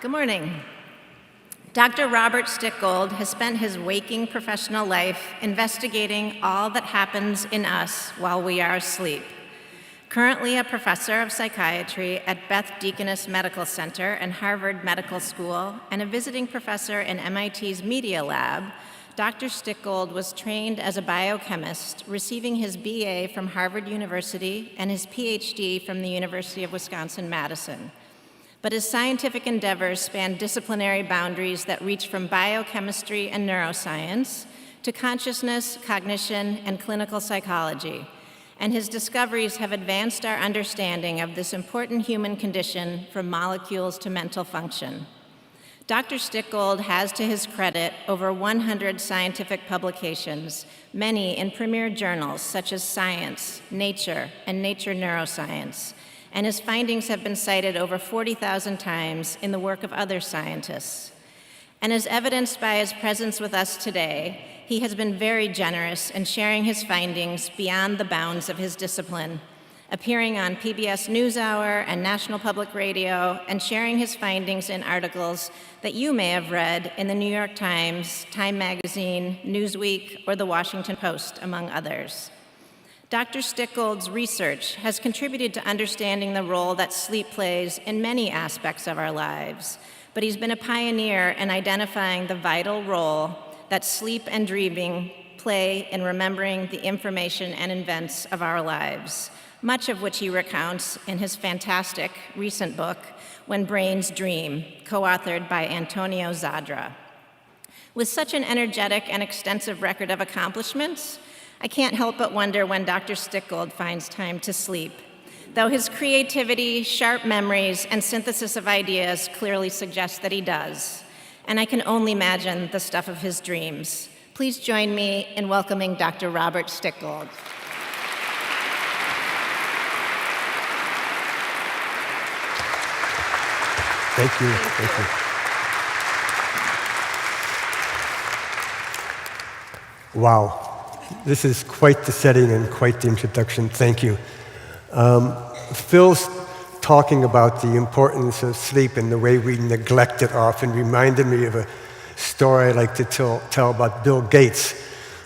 Good morning. Dr. Robert Stickgold has spent his waking professional life investigating all that happens in us while we are asleep. Currently a professor of psychiatry at Beth Deaconess Medical Center and Harvard Medical School, and a visiting professor in MIT's Media Lab, Dr. Stickgold was trained as a biochemist, receiving his BA from Harvard University and his PhD from the University of Wisconsin-Madison. But his scientific endeavors span disciplinary boundaries that reach from biochemistry and neuroscience to consciousness, cognition, and clinical psychology. And his discoveries have advanced our understanding of this important human condition from molecules to mental function. Dr. Stickgold has to his credit over 100 scientific publications, many in premier journals such as Science, Nature, and Nature Neuroscience, and his findings have been cited over 40,000 times in the work of other scientists. And as evidenced by his presence with us today, he has been very generous in sharing his findings beyond the bounds of his discipline, appearing on PBS NewsHour and National Public Radio, and sharing his findings in articles that you may have read in the New York Times, Time Magazine, Newsweek, or the Washington Post, among others. Dr. Stickgold's research has contributed to understanding the role that sleep plays in many aspects of our lives, but he's been a pioneer in identifying the vital role that sleep and dreaming play in remembering the information and events of our lives, much of which he recounts in his fantastic recent book, When Brains Dream, co-authored by Antonio Zadra. With such an energetic and extensive record of accomplishments, I can't help but wonder when Dr. Stickgold finds time to sleep, though his creativity, sharp memories, and synthesis of ideas clearly suggest that he does. And I can only imagine the stuff of his dreams. Please join me in welcoming Dr. Robert Stickgold. Thank you. Thank you. Wow. This is quite the setting and quite the introduction. Thank you. Phil's talking about the importance of sleep and the way we neglect it often reminded me of a story I like to tell about Bill Gates,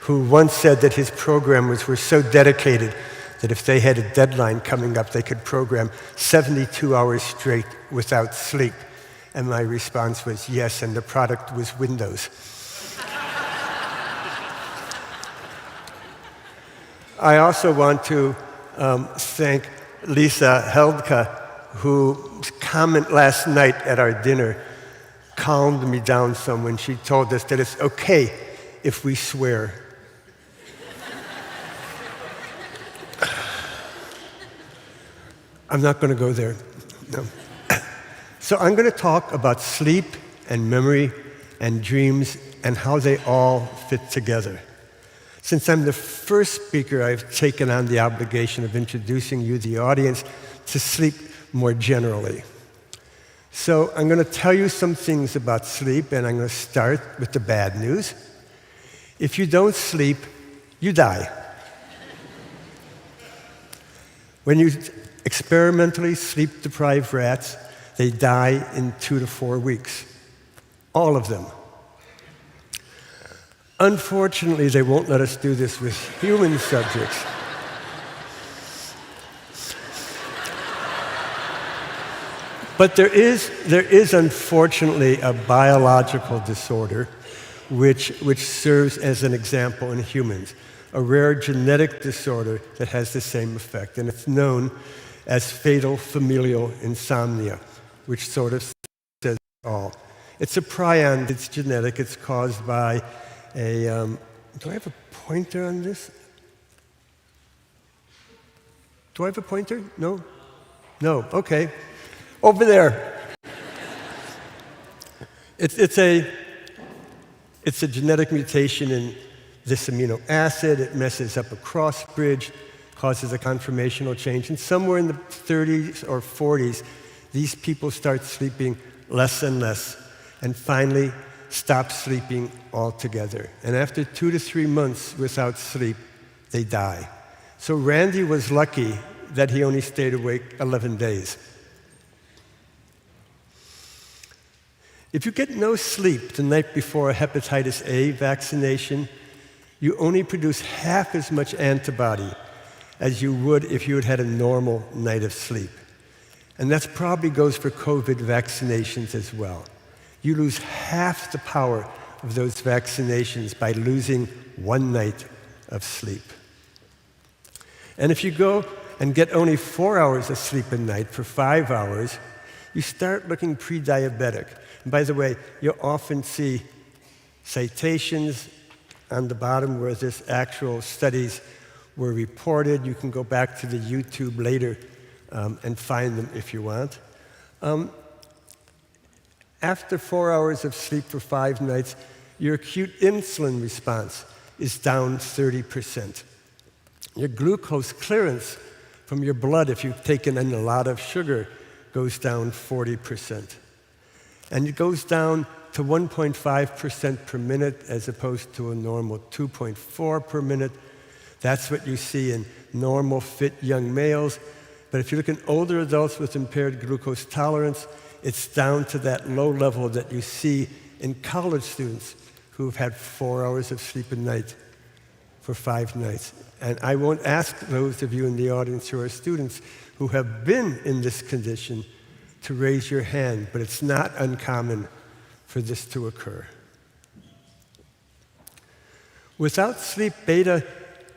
who once said that his programmers were so dedicated that if they had a deadline coming up, they could program 72 hours straight without sleep. And my response was yes, and the product was Windows. I also want to thank Lisa Heldke, whose comment last night at our dinner calmed me down some when she told us that it's okay if we swear. I'm not going to go there. No. So I'm going to talk about sleep and memory and dreams and how they all fit together. Since I'm the first speaker, I've taken on the obligation of introducing you, the audience, to sleep more generally. So I'm going to tell you some things about sleep, and I'm going to start with the bad news. If you don't sleep, you die. When you experimentally sleep-deprived rats, they die in 2 to 4 weeks. All of them. Unfortunately, they won't let us do this with human subjects. But there is unfortunately a biological disorder which serves as an example in humans, a rare genetic disorder that has the same effect, and it's known as fatal familial insomnia, which sort of says it all. It's a prion, it's genetic, it's caused by do I have a pointer on this? Do I have a pointer? No? No, okay. Over there. It's a genetic mutation in this amino acid. It messes up a cross bridge, causes a conformational change. And somewhere in the 30s or 40s, these people start sleeping less and less, and finally stop sleeping altogether. And after 2 to 3 months without sleep, they die. So Randy was lucky that he only stayed awake 11 days. If you get no sleep the night before a hepatitis A vaccination, you only produce half as much antibody as you would if you had had a normal night of sleep. And that probably goes for COVID vaccinations as well. You lose half the power of those vaccinations by losing one night of sleep. And if you go and get only 4 hours of sleep a night for 5 hours, you start looking pre-diabetic. And by the way, you'll often see citations on the bottom where this actual studies were reported. You can go back to the YouTube later and find them if you want. After 4 hours of sleep for 5 nights, your acute insulin response is down 30%. Your glucose clearance from your blood, if you've taken in a lot of sugar, goes down 40%. And it goes down to 1.5% per minute as opposed to a normal 2.4 per minute. That's what you see in normal, fit young males. But if you look at older adults with impaired glucose tolerance, it's down to that low level that you see in college students who've had 4 hours of sleep a night for 5 nights. And I won't ask those of you in the audience who are students who have been in this condition to raise your hand, but it's not uncommon for this to occur. Without sleep, beta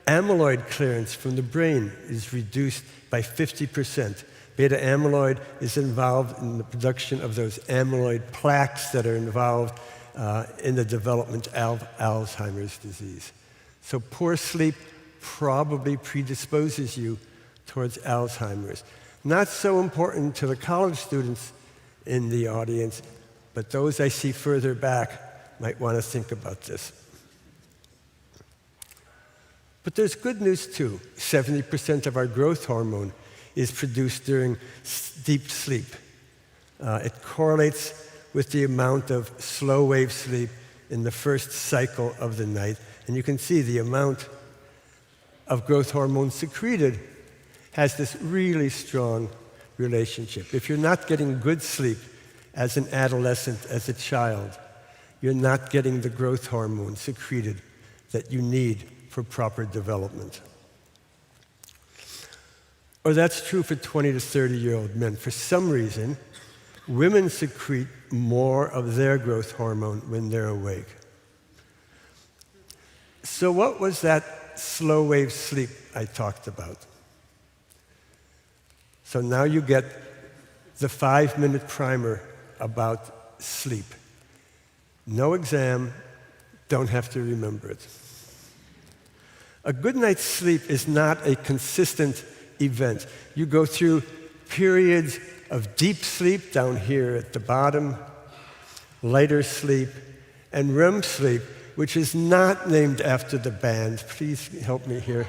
amyloid clearance from the brain is reduced by 50%. Beta amyloid is involved in the production of those amyloid plaques that are involved in the development of Alzheimer's disease. So poor sleep probably predisposes you towards Alzheimer's. Not so important to the college students in the audience, but those I see further back might want to think about this. But there's good news too. 70% of our growth hormone is produced during deep sleep. It correlates with the amount of slow wave sleep in the first cycle of the night. And you can see the amount of growth hormone secreted has this really strong relationship. If you're not getting good sleep as an adolescent, as a child, you're not getting the growth hormone secreted that you need for proper development. Or that's true for 20 to 30-year-old men. For some reason, women secrete more of their growth hormone when they're awake. So what was that slow wave sleep I talked about? So now you get the 5-minute primer about sleep. No exam, don't have to remember it. A good night's sleep is not a consistent event. You go through periods of deep sleep down here at the bottom, lighter sleep, and REM sleep, which is not named after the band. Please help me here.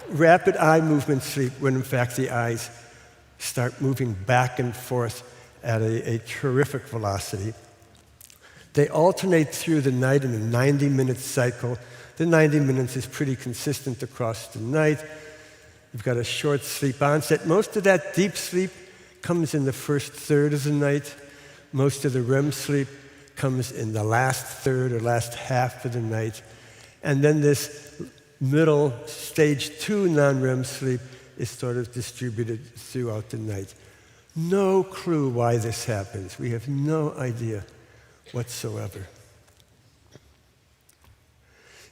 Rapid eye movement sleep, when in fact the eyes start moving back and forth at a terrific velocity. They alternate through the night in a 90-minute cycle. The 90 minutes is pretty consistent across the night. You've got a short sleep onset. Most of that deep sleep comes in the first third of the night. Most of the REM sleep comes in the last third or last half of the night. And then this middle stage 2 non-REM sleep is sort of distributed throughout the night. No clue why this happens. We have no idea whatsoever.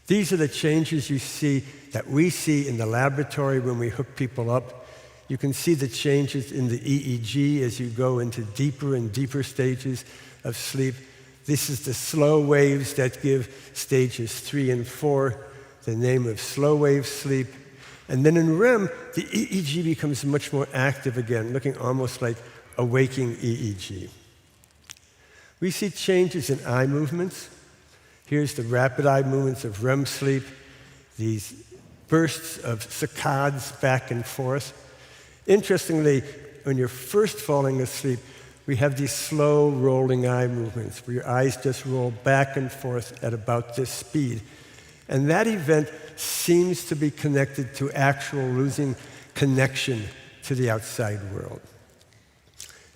These are the changes you see that we see in the laboratory when we hook people up. You can see the changes in the EEG as you go into deeper and deeper stages of sleep. This is the slow waves that give stages 3 and 4 the name of slow wave sleep. And then in REM, the EEG becomes much more active again, looking almost like a waking EEG. We see changes in eye movements. Here's the rapid eye movements of REM sleep, these bursts of saccades back and forth. Interestingly, when you're first falling asleep, we have these slow rolling eye movements where your eyes just roll back and forth at about this speed. And that event seems to be connected to actual losing connection to the outside world.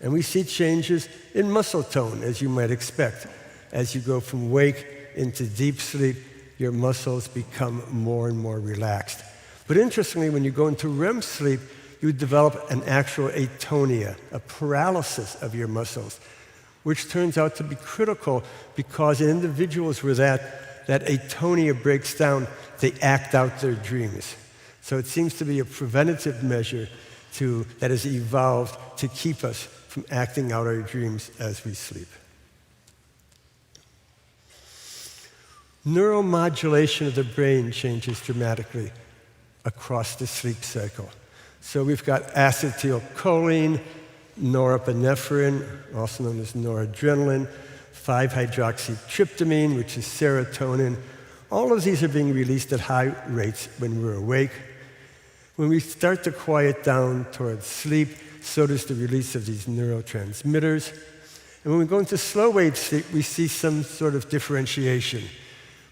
And we see changes in muscle tone, as you might expect. As you go from wake into deep sleep, your muscles become more and more relaxed. But interestingly, when you go into REM sleep, you develop an actual atonia, a paralysis of your muscles, which turns out to be critical because in individuals where that atonia breaks down, they act out their dreams. So it seems to be a preventative measure that has evolved to keep us from acting out our dreams as we sleep. Neuromodulation of the brain changes dramatically across the sleep cycle. So we've got acetylcholine, norepinephrine, also known as noradrenaline, 5-hydroxytryptamine, which is serotonin. All of these are being released at high rates when we're awake. When we start to quiet down towards sleep, so does the release of these neurotransmitters. And when we go into slow wave sleep, we see some sort of differentiation,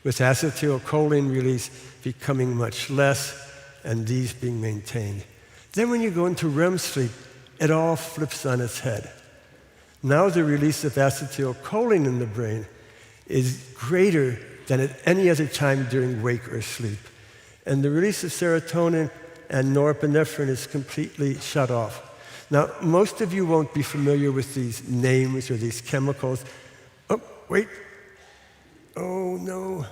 with acetylcholine release becoming much less and these being maintained. Then when you go into REM sleep, it all flips on its head. Now the release of acetylcholine in the brain is greater than at any other time during wake or sleep. And the release of serotonin and norepinephrine is completely shut off. Now, most of you won't be familiar with these names or these chemicals. Oh, wait. Oh, no.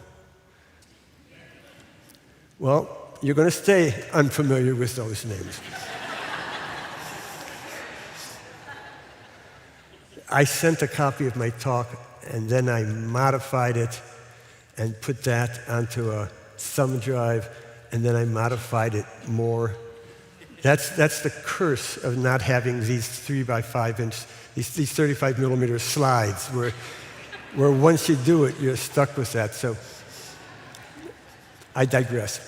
Well, you're going to stay unfamiliar with those names. I sent a copy of my talk, and then I modified it and put that onto a thumb drive, and then I modified it more. That's the curse of not having these 3x5-inch, these 35 millimeter slides, where once you do it, you're stuck with that. So I digress.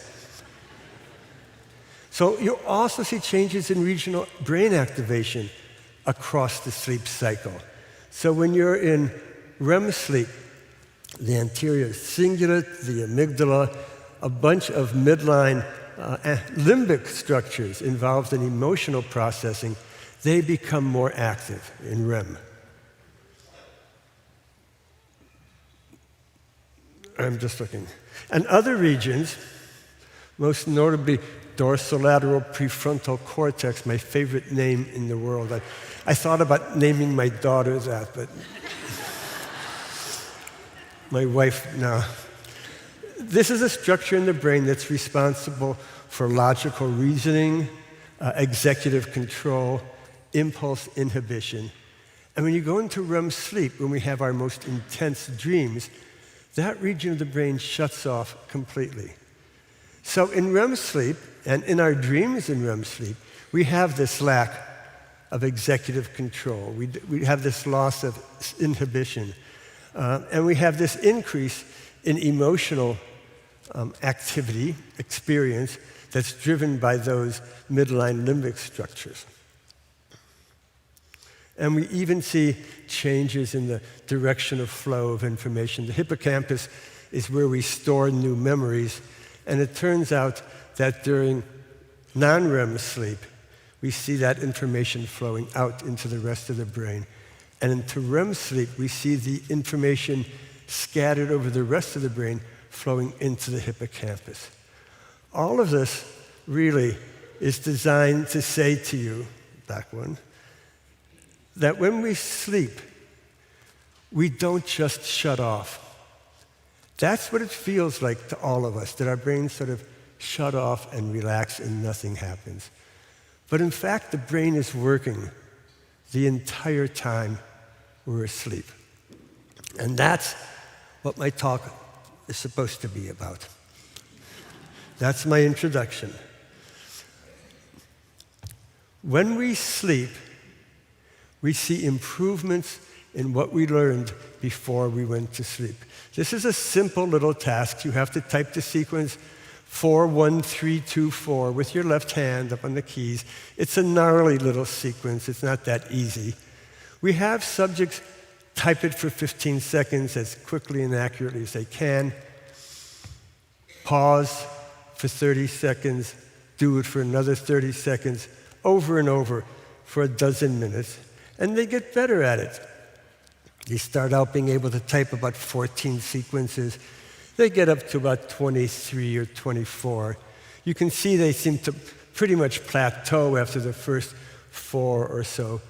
So you also see changes in regional brain activation across the sleep cycle. So when you're in REM sleep, the anterior cingulate, the amygdala, a bunch of midline limbic structures involved in emotional processing, they become more active in REM. I'm just looking. And other regions, most notably dorsolateral prefrontal cortex, my favorite name in the world. I thought about naming my daughter that, but my wife, no. This is a structure in the brain that's responsible for logical reasoning, executive control, impulse inhibition. And when you go into REM sleep, when we have our most intense dreams, that region of the brain shuts off completely. So in REM sleep, and in our dreams in REM sleep, we have this lack of executive control. We have this loss of inhibition. And we have this increase in emotional activity, experience, that's driven by those midline limbic structures. And we even see changes in the direction of flow of information. The hippocampus is where we store new memories, and it turns out that during non-REM sleep, we see that information flowing out into the rest of the brain. And into REM sleep, we see the information scattered over the rest of the brain flowing into the hippocampus. All of this really is designed to say to you, back one, that when we sleep, we don't just shut off. That's what it feels like to all of us, that our brains sort of shut off and relax and nothing happens. But in fact, the brain is working the entire time we're asleep. And that's what my talk is supposed to be about. That's my introduction. When we sleep, we see improvements in what we learned before we went to sleep. This is a simple little task. You have to type the sequence 41324 with your left hand up on the keys. It's a gnarly little sequence. It's not that easy. We have subjects type it for 15 seconds as quickly and accurately as they can. Pause for 30 seconds. Do it for another 30 seconds, over and over for a dozen minutes. And they get better at it. They start out being able to type about 14 sequences. They get up to about 23 or 24. You can see they seem to pretty much plateau after the first 4 or so.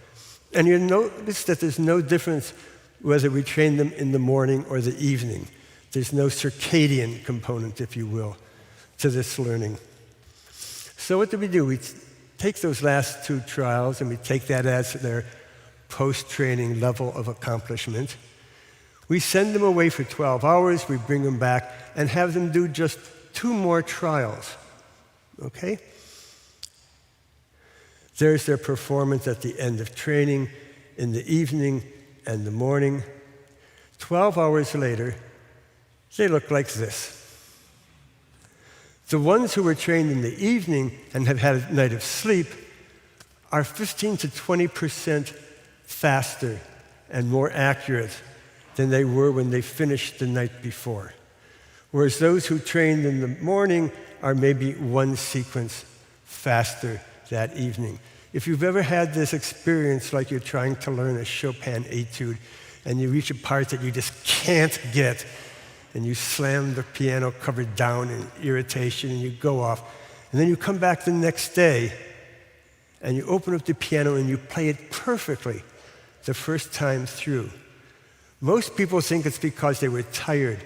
And you notice that there's no difference whether we train them in the morning or the evening. There's no circadian component, if you will, to this learning. So what do? We take those last 2 trials and we take that as their post-training level of accomplishment. We send them away for 12 hours, we bring them back and have them do just 2 more trials, okay? There's their performance at the end of training, in the evening and the morning. 12 hours later, they look like this. The ones who were trained in the evening and have had a night of sleep are 15 to 20% faster and more accurate than they were when they finished the night before. Whereas those who trained in the morning are maybe 1 sequence faster that evening. If you've ever had this experience like you're trying to learn a Chopin etude and you reach a part that you just can't get, and you slam the piano cover down in irritation and you go off, and then you come back the next day and you open up the piano and you play it perfectly the first time through. Most people think it's because they were tired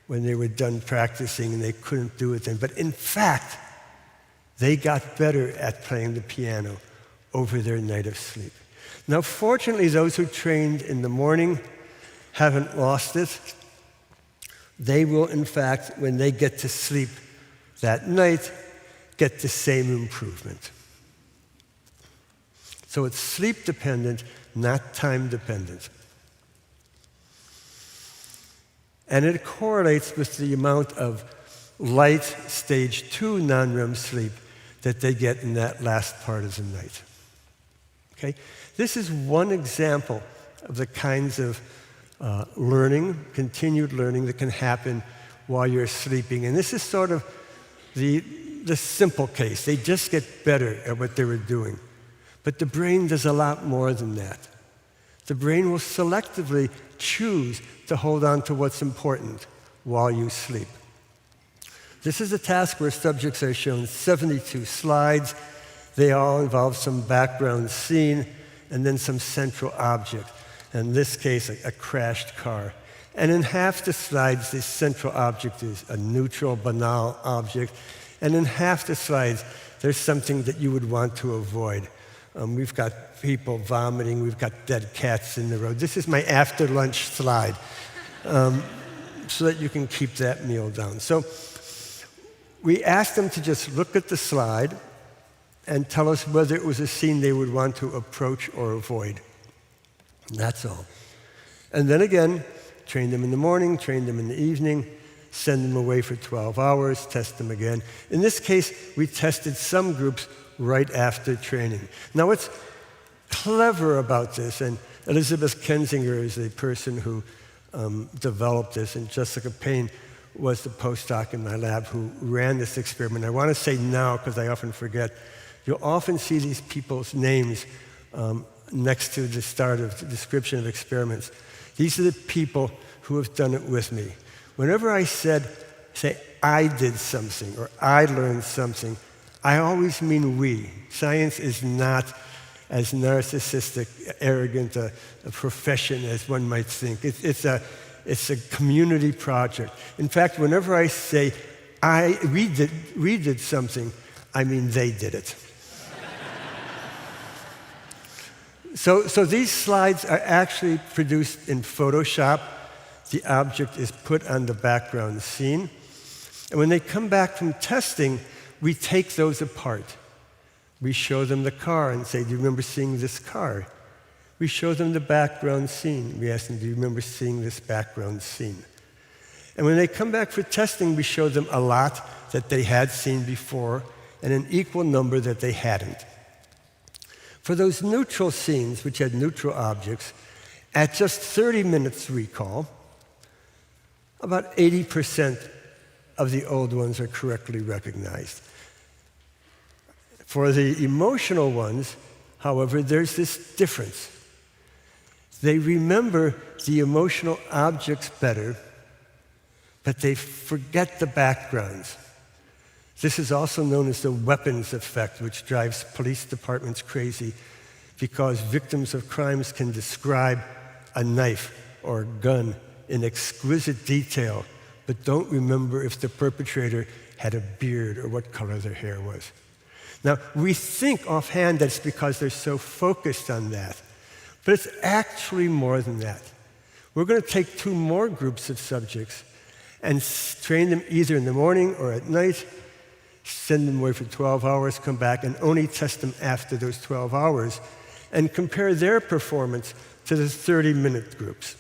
when they were done practicing and they couldn't do it then. But in fact, they got better at playing the piano over their night of sleep. Now, fortunately, those who trained in the morning haven't lost it. They will, in fact, when they get to sleep that night, get the same improvement. So it's sleep-dependent, not time-dependent. And it correlates with the amount of light stage 2 non-REM sleep that they get in that last part of the night. Okay? This is one example of the kinds of learning, continued learning that can happen while you're sleeping. And this is sort of the simple case. They just get better at what they were doing. But the brain does a lot more than that. The brain will selectively choose to hold on to what's important while you sleep. This is a task where subjects are shown 72 slides. They all involve some background scene and then some central object. In this case, a crashed car. And in half the slides, this central object is a neutral, banal object. And in half the slides, there's something that you would want to avoid. We've got people vomiting. We've got dead cats in the road. This is my after-lunch slide, so that you can keep that meal down. So we asked them to just look at the slide and tell us whether it was a scene they would want to approach or avoid. That's all. And then again, train them in the morning, train them in the evening, send them away for 12 hours, test them again. In this case, we tested some groups right after training. Now, what's clever about this, and Elizabeth Kensinger is the person who developed this, and Jessica Payne was the postdoc in my lab who ran this experiment. I want to say now, because I often forget, you'll often see these people's names next to the start of the description of experiments. These are the people who have done it with me. Whenever I say, I did something, or I learned something, I always mean we. Science is not as narcissistic, arrogant a profession as one might think. It's a community project. In fact, whenever I say, we did something, I mean they did it. So these slides are actually produced in Photoshop. The object is put on the background scene. And when they come back from testing, we take those apart. We show them the car and say, do you remember seeing this car? We show them the background scene. We ask them, do you remember seeing this background scene? And when they come back for testing, we show them a lot that they had seen before and an equal number that they hadn't. For those neutral scenes, which had neutral objects, at just 30 minutes recall, about 80% of the old ones are correctly recognized. For the emotional ones, however, there's this difference. They remember the emotional objects better, but they forget the backgrounds. This is also known as the weapons effect, which drives police departments crazy because victims of crimes can describe a knife or a gun in exquisite detail, but don't remember if the perpetrator had a beard or what color their hair was. Now, we think offhand that's because they're so focused on that, but it's actually more than that. We're going to take 2 more groups of subjects and train them either in the morning or at night, send them away for 12 hours, come back, and only test them after those 12 hours, and compare their performance to the 30-minute groups.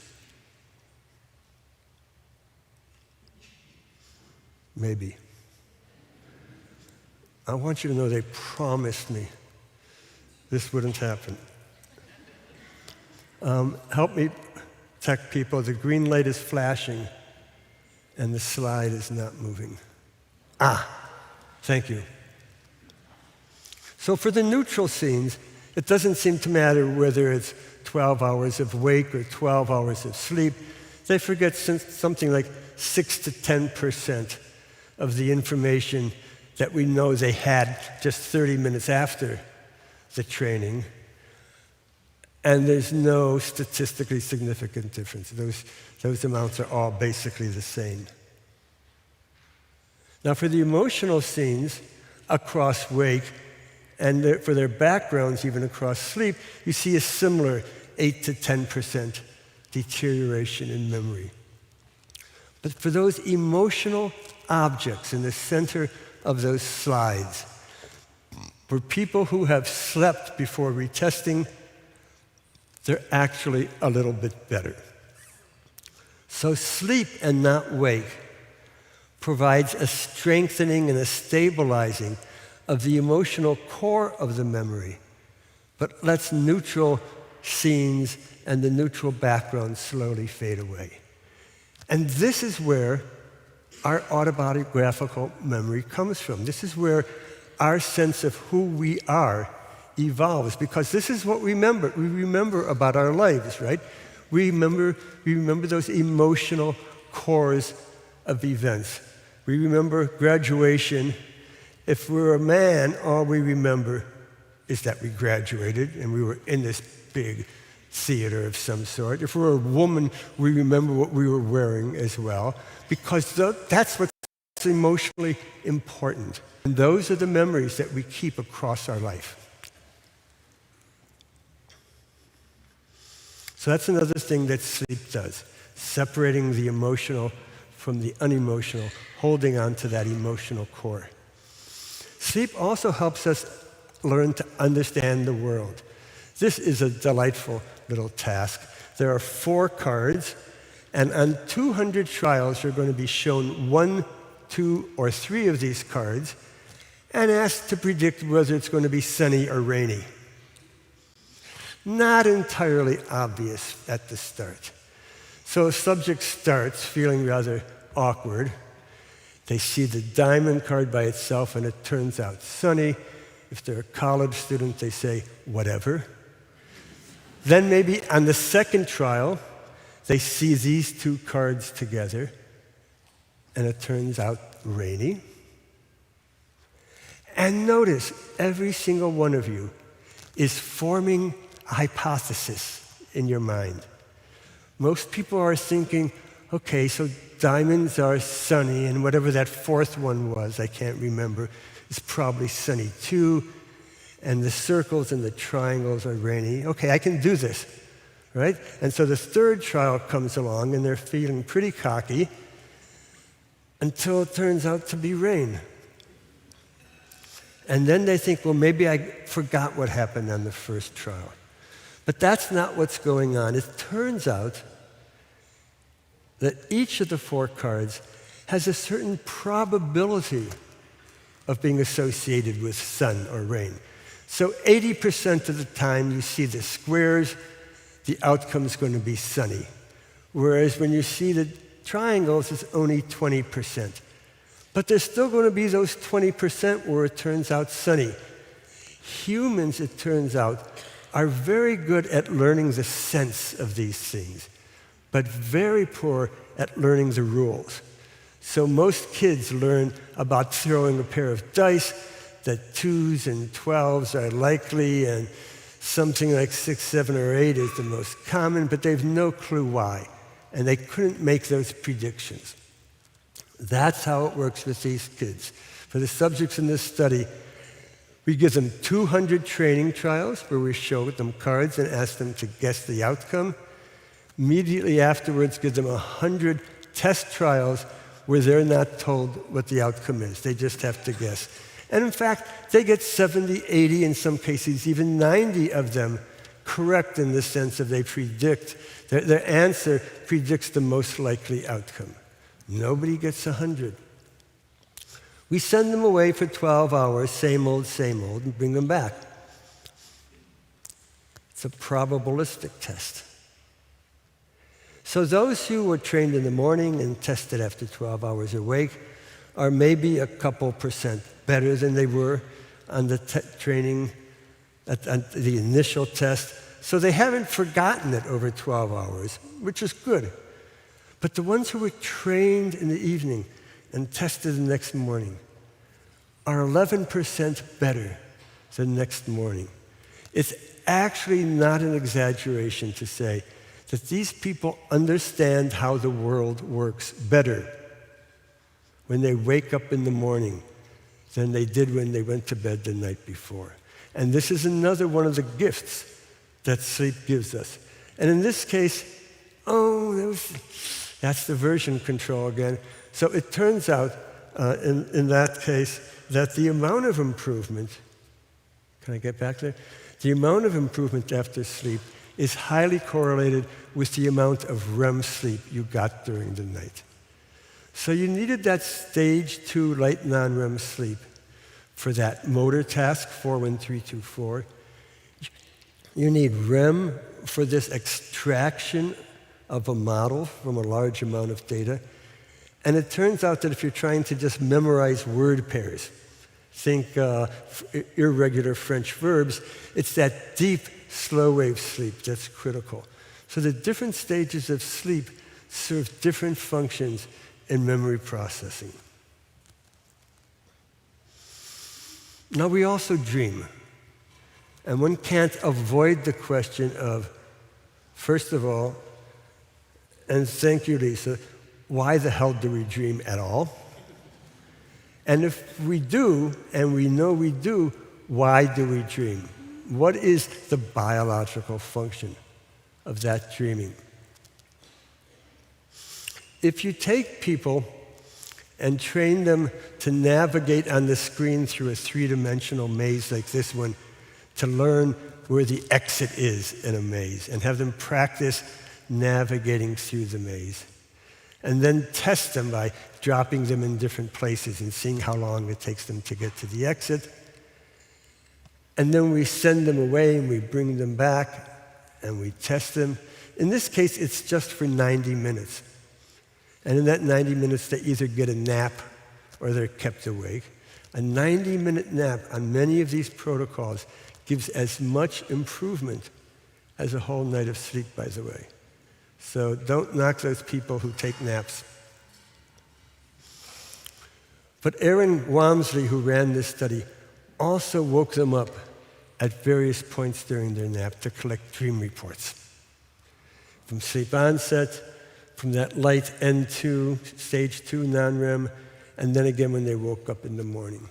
Maybe. I want you to know they promised me this wouldn't happen. Help me, tech people. The green light is flashing, and the slide is not moving. Thank you. So for the neutral scenes, it doesn't seem to matter whether it's 12 hours of wake or 12 hours of sleep. They forget something like 6 to 10% of the information that we know they had just 30 minutes after the training. And there's no statistically significant difference. Those amounts are all basically the same. Now, for the emotional scenes across wake, and for their backgrounds, even across sleep, you see a similar 8 to 10% deterioration in memory. But for those emotional objects in the center of those slides, for people who have slept before retesting, they're actually a little bit better. So sleep and not wake provides a strengthening and a stabilizing of the emotional core of the memory, but lets neutral scenes and the neutral background slowly fade away. And this is where our autobiographical memory comes from. This is where our sense of who we are evolves, because this is what we remember. We remember about our lives, right? We remember those emotional cores of events. We remember graduation. If we're a man, all we remember is that we graduated and we were in this big theater of some sort. If we're a woman, we remember what we were wearing as well, because that's what's emotionally important. And those are the memories that we keep across our life. So that's another thing that sleep does, separating the emotional from the unemotional, holding on to that emotional core. Sleep also helps us learn to understand the world. This is a delightful little task. There are 4 cards, and on 200 trials, you're going to be shown 1, 2, or 3 of these cards and asked to predict whether it's going to be sunny or rainy. Not entirely obvious at the start. So a subject starts feeling rather awkward. They see the diamond card by itself, and it turns out sunny. If they're a college student, they say, whatever. Then maybe on the second trial, they see these 2 cards together, and it turns out rainy. And notice, every single one of you is forming a hypothesis in your mind. Most people are thinking, okay, so diamonds are sunny, and whatever that 4th one was, I can't remember, is probably sunny too, and the circles and the triangles are rainy. Okay, I can do this, right? And so the 3rd trial comes along, and they're feeling pretty cocky until it turns out to be rain. And then they think, well, maybe I forgot what happened on the 1st trial. But that's not what's going on. It turns out that each of the 4 cards has a certain probability of being associated with sun or rain. So 80% of the time you see the squares, the outcome's going to be sunny. Whereas when you see the triangles, it's only 20%. But there's still going to be those 20% where it turns out sunny. Humans, it turns out, are very good at learning the sense of these things, but very poor at learning the rules. So most kids learn about throwing a pair of dice, that 2s and 12s are likely, and something like 6, 7, or 8 is the most common, but they have no clue why, and they couldn't make those predictions. That's how it works with these kids. For the subjects in this study, we give them 200 training trials where we show them cards and ask them to guess the outcome. Immediately afterwards, give them 100 test trials where they're not told what the outcome is. They just have to guess. And in fact, they get 70, 80, in some cases even 90 of them correct in the sense of they predict, their answer predicts the most likely outcome. Nobody gets 100. We send them away for 12 hours, same old, and bring them back. It's a probabilistic test. So those who were trained in the morning and tested after 12 hours awake are maybe a couple percent better than they were on the training at the initial test. So they haven't forgotten it over 12 hours, which is good. But the ones who were trained in the evening and tested the next morning are 11% better the next morning. It's actually not an exaggeration to say that these people understand how the world works better when they wake up in the morning than they did when they went to bed the night before. And this is another one of the gifts that sleep gives us. And in this case, that's the version control again. So it turns out, in that case, that the amount of improvement, can I get back there? The amount of improvement after sleep is highly correlated with the amount of REM sleep you got during the night. So you needed that stage 2 light non-REM sleep for that motor task, 41324. You need REM for this extraction of a model from a large amount of data. And it turns out that if you're trying to just memorize word pairs, think irregular French verbs, it's that deep, slow-wave sleep that's critical. So the different stages of sleep serve different functions in memory processing. Now, we also dream. And one can't avoid the question of, first of all, and thank you, Lisa, why the hell do we dream at all? And if we do, and we know we do, why do we dream? What is the biological function of that dreaming? If you take people and train them to navigate on the screen through a 3-dimensional maze like this one, to learn where the exit is in a maze, and have them practice navigating through the maze, and then test them by dropping them in different places and seeing how long it takes them to get to the exit. And then we send them away and we bring them back and we test them. In this case, it's just for 90 minutes. And in that 90 minutes, they either get a nap or they're kept awake. A 90-minute nap on many of these protocols gives as much improvement as a whole night of sleep, by the way. So don't knock those people who take naps. But Aaron Walmsley, who ran this study, also woke them up at various points during their nap to collect dream reports. From sleep onset, from that light N2, stage 2 non-REM, and then again when they woke up in the morning.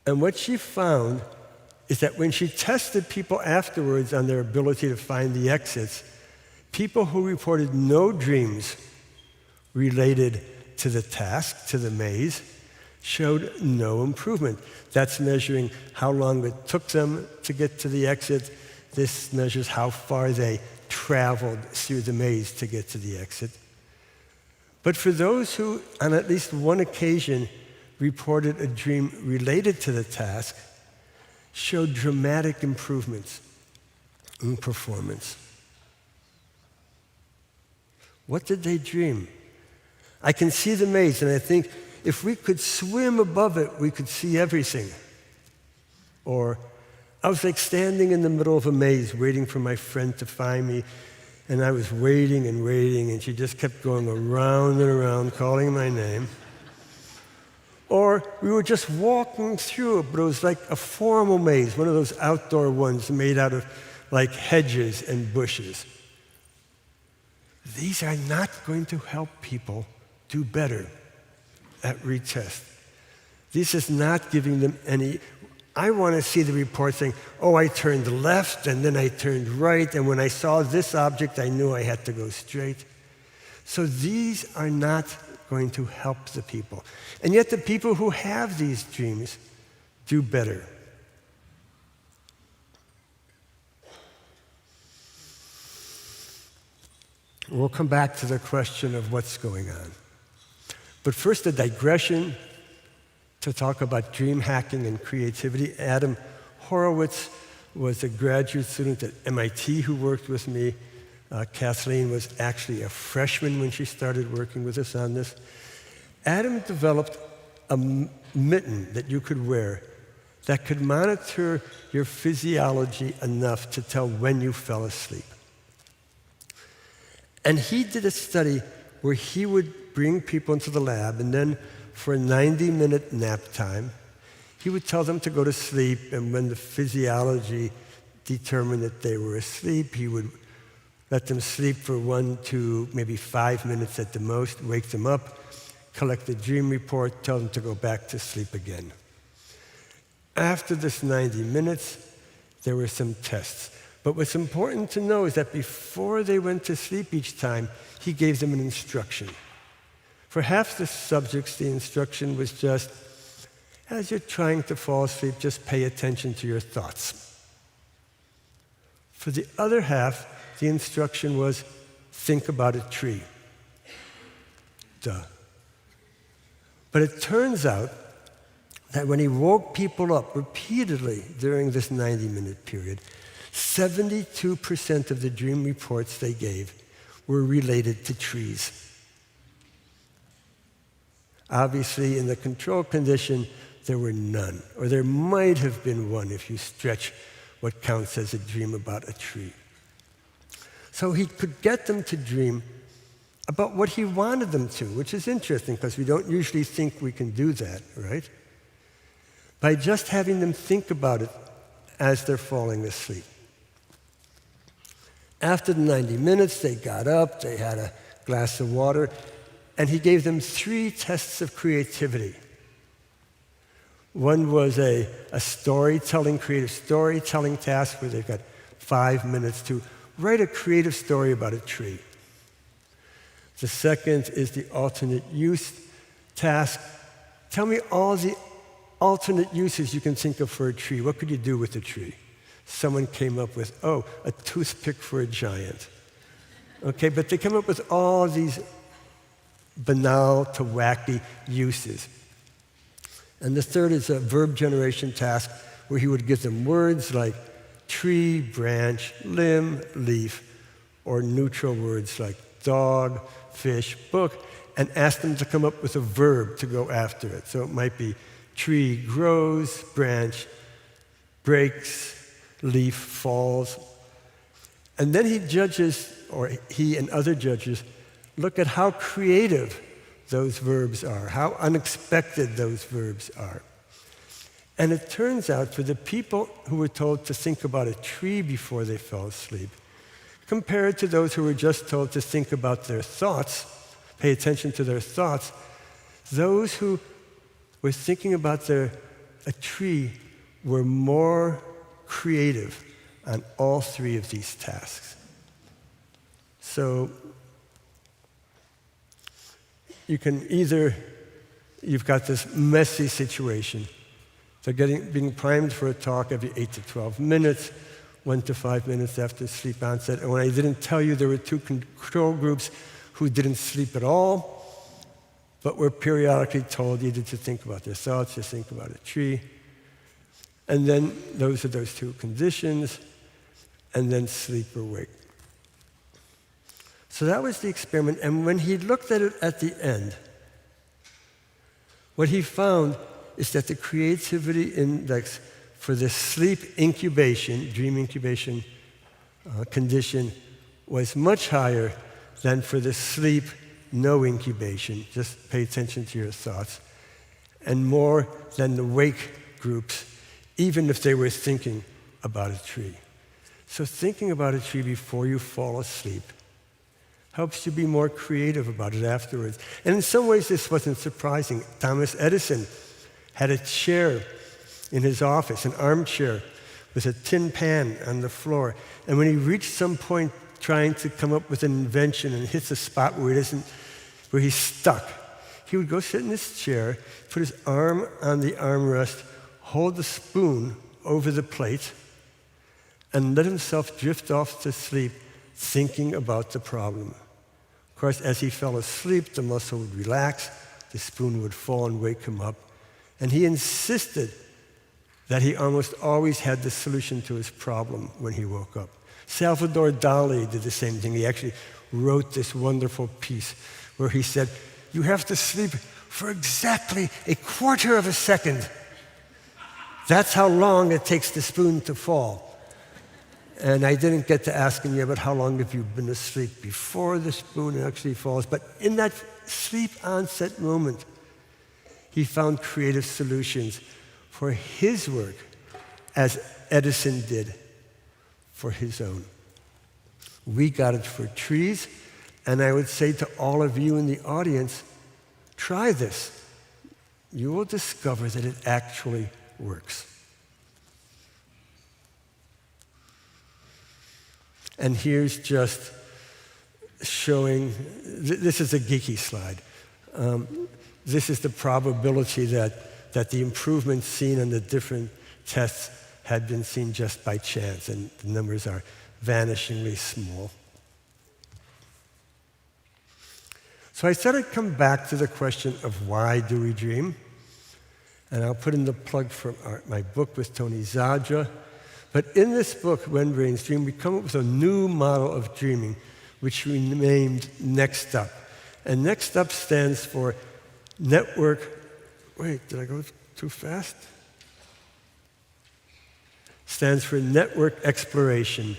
And what she found is that when she tested people afterwards on their ability to find the exits, people who reported no dreams related to the task, to the maze, showed no improvement. That's measuring how long it took them to get to the exit. This measures how far they traveled through the maze to get to the exit. But for those who, on at least one occasion, reported a dream related to the task, showed dramatic improvements in performance. What did they dream? I can see the maze, and I think if we could swim above it, we could see everything. Or I was like standing in the middle of a maze waiting for my friend to find me, and I was waiting, and she just kept going around and around, calling my name. Or we were just walking through it, but it was like a formal maze, one of those outdoor ones made out of like hedges and bushes. These are not going to help people do better at retest. This is not giving them any. I want to see the report saying, oh, I turned left, and then I turned right, and when I saw this object, I knew I had to go straight. So these are not going to help the people. And yet the people who have these dreams do better. We'll come back to the question of what's going on. But first, a digression to talk about dream hacking and creativity. Adam Horowitz was a graduate student at MIT who worked with me. Kathleen was actually a freshman when she started working with us on this. Adam developed a mitten that you could wear that could monitor your physiology enough to tell when you fell asleep. And he did a study where he would bring people into the lab, and then for a 90-minute nap time, he would tell them to go to sleep, and when the physiology determined that they were asleep, he would let them sleep for 1 to maybe 5 minutes at the most, wake them up, collect the dream report, tell them to go back to sleep again. After this 90 minutes, there were some tests. But what's important to know is that before they went to sleep each time, he gave them an instruction. For half the subjects, the instruction was just, as you're trying to fall asleep, just pay attention to your thoughts. For the other half, the instruction was, think about a tree. Duh. But it turns out that when he woke people up repeatedly during this 90-minute period, 72% of the dream reports they gave were related to trees. Obviously, in the control condition, there were none, or there might have been one if you stretch what counts as a dream about a tree. So he could get them to dream about what he wanted them to, which is interesting because we don't usually think we can do that, right? By just having them think about it as they're falling asleep. After the 90 minutes, they got up, they had a glass of water, and he gave them 3 tests of creativity. One was a creative storytelling task where they've got 5 minutes to write a creative story about a tree. The second is the alternate use task. Tell me all the alternate uses you can think of for a tree. What could you do with a tree? Someone came up with, a toothpick for a giant. Okay, but they came up with all these banal to wacky uses. And the third is a verb generation task where he would give them words like tree, branch, limb, leaf, or neutral words like dog, fish, book, and ask them to come up with a verb to go after it. So it might be tree grows, branch breaks, leaf falls. And then he and other judges look at how creative those verbs are, how unexpected those verbs are. And it turns out for the people who were told to think about a tree before they fell asleep, compared to those who were just told to think about their thoughts, pay attention to their thoughts, those who were thinking about a tree were more creative on all 3 of these tasks. So you can you've got this messy situation. They're being primed for a talk every 8 to 12 minutes, 1 to 5 minutes after sleep onset. And when I didn't tell you, there were 2 control groups who didn't sleep at all, but were periodically told either to think about their thoughts or think about a tree. And then those 2 conditions, and then sleep or wake. So that was the experiment, and when he looked at it at the end, what he found is that the creativity index for the sleep incubation, dream incubation condition was much higher than for the sleep no incubation, just pay attention to your thoughts, and more than the wake groups, even if they were thinking about a tree. So thinking about a tree before you fall asleep helps you be more creative about it afterwards. And in some ways, this wasn't surprising. Thomas Edison had a chair in his office, an armchair with a tin pan on the floor. And when he reached some point trying to come up with an invention and hits a spot where he's stuck, he would go sit in this chair, put his arm on the armrest, hold the spoon over the plate, and let himself drift off to sleep thinking about the problem. Of course, as he fell asleep, the muscle would relax, the spoon would fall and wake him up. And he insisted that he almost always had the solution to his problem when he woke up. Salvador Dali did the same thing. He actually wrote this wonderful piece where he said, "You have to sleep for exactly a quarter of a second. That's how long it takes the spoon to fall." And I didn't get to ask him yet, but how long have you been asleep before the spoon actually falls? But in that sleep onset moment, he found creative solutions for his work as Edison did for his own. We got it for trees, and I would say to all of you in the audience, try this. You will discover that it actually works. And here's just showing, this is a geeky slide. This is the probability that the improvements seen in the different tests had been seen just by chance, and the numbers are vanishingly small. So I said I'd come back to the question of why do we dream? And I'll put in the plug for my book with Tony Zadra. But in this book, When Brains Dream, we come up with a new model of dreaming, which we named Nextup. And Nextup stands for Network, wait, did I go too fast? Stands for Network Exploration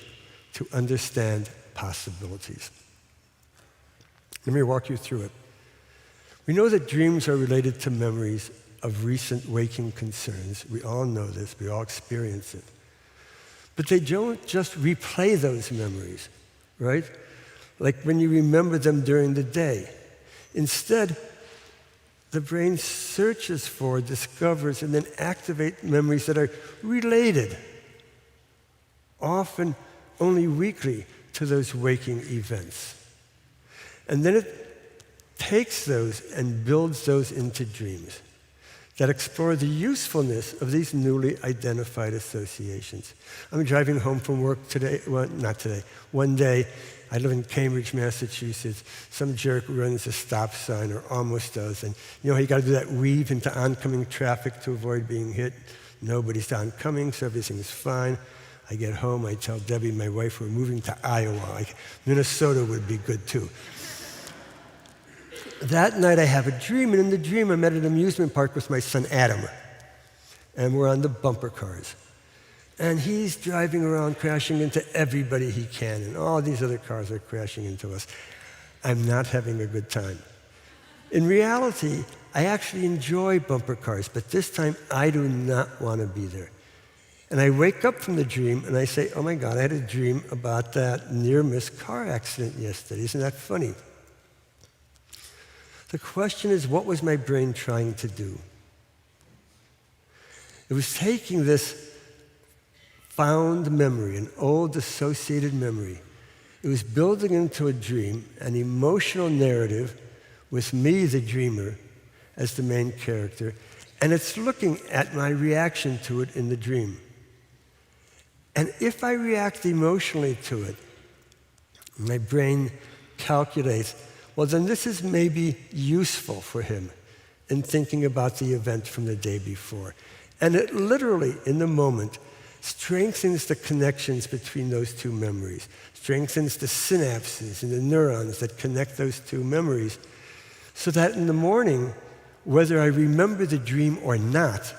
to Understand Possibilities. Let me walk you through it. We know that dreams are related to memories of recent waking concerns. We all know this, we all experience it. But they don't just replay those memories, right? Like when you remember them during the day. Instead, the brain searches for, discovers, and then activates memories that are related, often only weakly, to those waking events. And then it takes those and builds those into dreams that explore the usefulness of these newly identified associations. I'm driving home from work today, well, not today, one day. I live in Cambridge, Massachusetts. Some jerk runs a stop sign, or almost does, and you know, you gotta do that weave into oncoming traffic to avoid being hit. Nobody's oncoming, so everything's fine. I get home, I tell Debbie, my wife, we're moving to Iowa. Like, Minnesota would be good too. That night I have a dream, and in the dream I'm at an amusement park with my son Adam, and we're on the bumper cars. And he's driving around crashing into everybody he can, and all these other cars are crashing into us. I'm not having a good time. In reality, I actually enjoy bumper cars, but this time I do not want to be there. And I wake up from the dream and I say, oh my God, I had a dream about that near-miss car accident yesterday. Isn't that funny? The question is, what was my brain trying to do? It was taking this found memory, an old associated memory. It was building into a dream, an emotional narrative with me, the dreamer, as the main character, and it's looking at my reaction to it in the dream. And if I react emotionally to it, my brain calculates, well, then this is maybe useful for him in thinking about the event from the day before. And it literally, in the moment, strengthens the connections between those two memories, strengthens the synapses and the neurons that connect those two memories, so that in the morning, whether I remember the dream or not,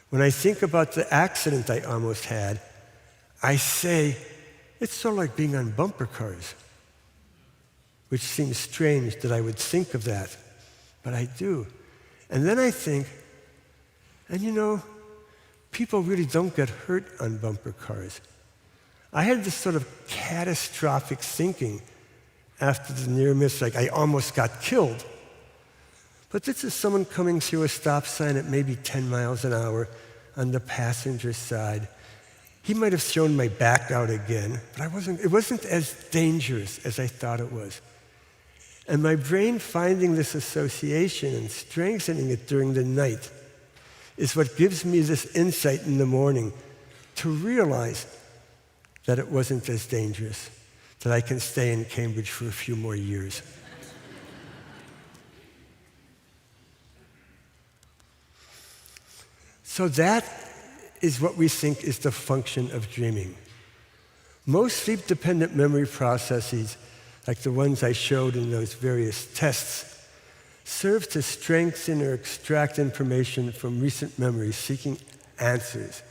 When I think about the accident I almost had, I say, it's sort of like being on bumper cars, which seems strange that I would think of that, but I do. And then I think, and you know, people really don't get hurt on bumper cars. I had this sort of catastrophic thinking after the near miss, like I almost got killed. But this is someone coming through a stop sign at maybe 10 miles an hour on the passenger side. He might have thrown my back out again, but it wasn't as dangerous as I thought it was. And my brain finding this association and strengthening it during the night is what gives me this insight in the morning to realize that it wasn't as dangerous, that I can stay in Cambridge for a few more years. So that is what we think is the function of dreaming. Most sleep-dependent memory processes, like the ones I showed in those various tests, serve to strengthen or extract information from recent memories, seeking answers.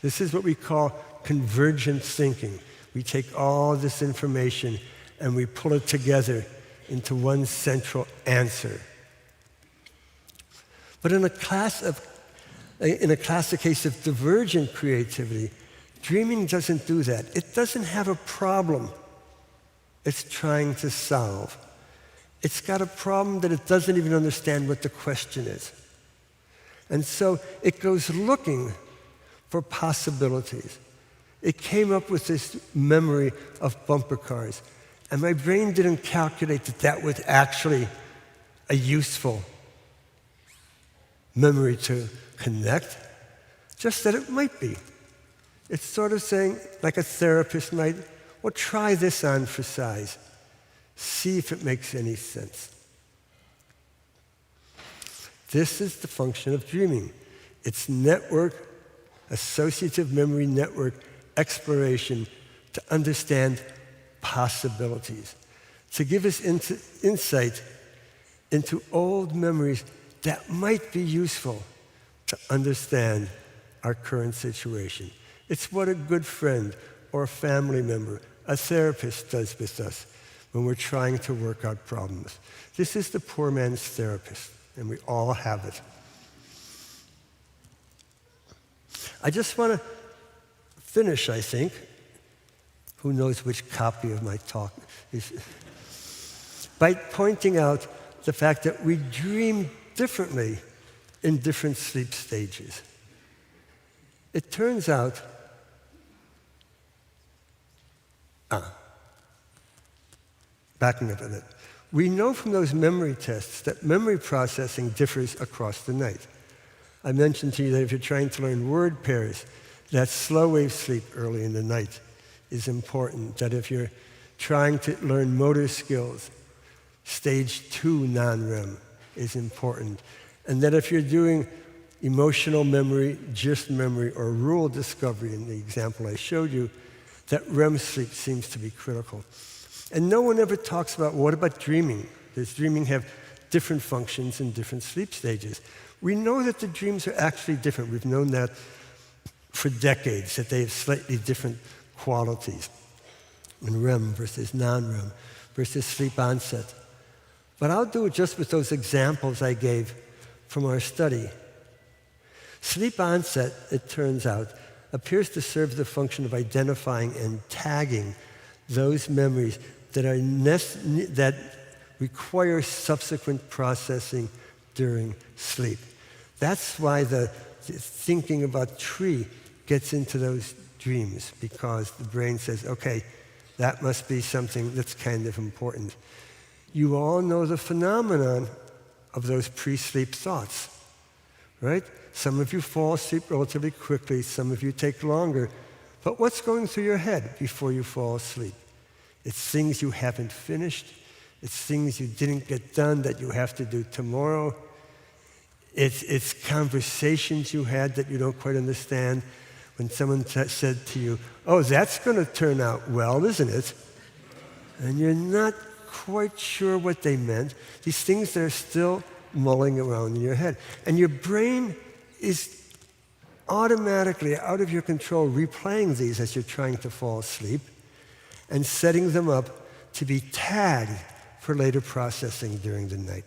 This is what we call convergent thinking. We take all this information and we pull it together into one central answer. But in a classic case of divergent creativity, dreaming doesn't do that. It doesn't have a problem it's trying to solve. It's got a problem that it doesn't even understand what the question is. And so it goes looking for possibilities. It came up with this memory of bumper cars, and my brain didn't calculate that that was actually a useful memory to connect, just that it might be. It's sort of saying, like a therapist might, well, try this on for size. See if it makes any sense. This is the function of dreaming. It's network, associative memory network exploration to understand possibilities, to give us insight into old memories that might be useful to understand our current situation. It's what a good friend or a family member, a therapist does with us when we're trying to work out problems. This is the poor man's therapist, and we all have it. I just want to finish, I think. Who knows which copy of my talk is? By pointing out the fact that we dream differently in different sleep stages. It turns out, backing up a bit, we know from those memory tests that memory processing differs across the night. I mentioned to you that if you're trying to learn word pairs, that slow wave sleep early in the night is important. That if you're trying to learn motor skills, stage 2 non-REM is important. And that if you're doing emotional memory, gist memory, or rule discovery in the example I showed you, that REM sleep seems to be critical. And no one ever talks about, what about dreaming? Does dreaming have different functions in different sleep stages? We know that the dreams are actually different. We've known that for decades, that they have slightly different qualities in REM versus non-REM versus sleep onset. But I'll do it just with those examples I gave from our study. Sleep onset, it turns out, appears to serve the function of identifying and tagging those memories that require subsequent processing during sleep. That's why the thinking about tree gets into those dreams, because the brain says, okay, that must be something that's kind of important. You all know the phenomenon of those pre-sleep thoughts, right? Some of you fall asleep relatively quickly, some of you take longer. But what's going through your head before you fall asleep? It's things you haven't finished. It's things you didn't get done that you have to do tomorrow. It's conversations you had that you don't quite understand. When someone said to you, oh, that's going to turn out well, isn't it? And you're not quite sure what they meant. These things that are still mulling around in your head. And your brain is automatically, out of your control, replaying these as you're trying to fall asleep and setting them up to be tagged for later processing during the night.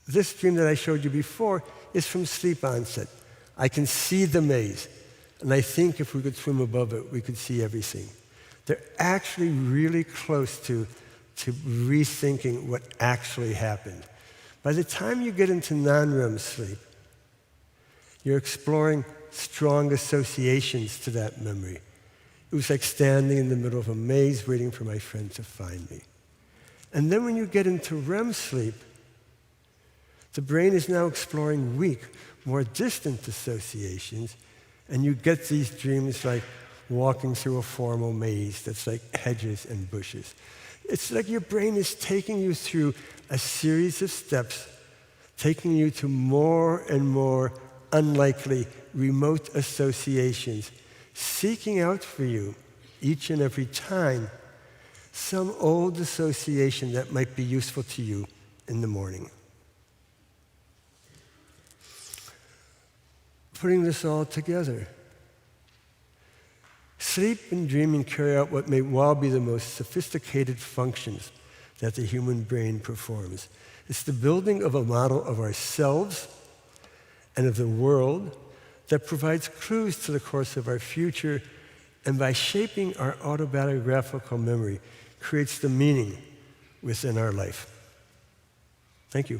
This dream that I showed you before is from sleep onset. I can see the maze, and I think if we could swim above it, we could see everything. They're actually really close to rethinking what actually happened. By the time you get into non-REM sleep, you're exploring strong associations to that memory. It was like standing in the middle of a maze waiting for my friend to find me. And then when you get into REM sleep, the brain is now exploring weak, more distant associations, and you get these dreams like walking through a formal maze that's like hedges and bushes. It's like your brain is taking you through a series of steps, taking you to more and more unlikely, remote associations, seeking out for you each and every time some old association that might be useful to you in the morning. Putting this all together, sleep and dreaming carry out what may well be the most sophisticated functions that the human brain performs. It's the building of a model of ourselves and of the world that provides clues to the course of our future, and by shaping our autobiographical memory, creates the meaning within our life. Thank you.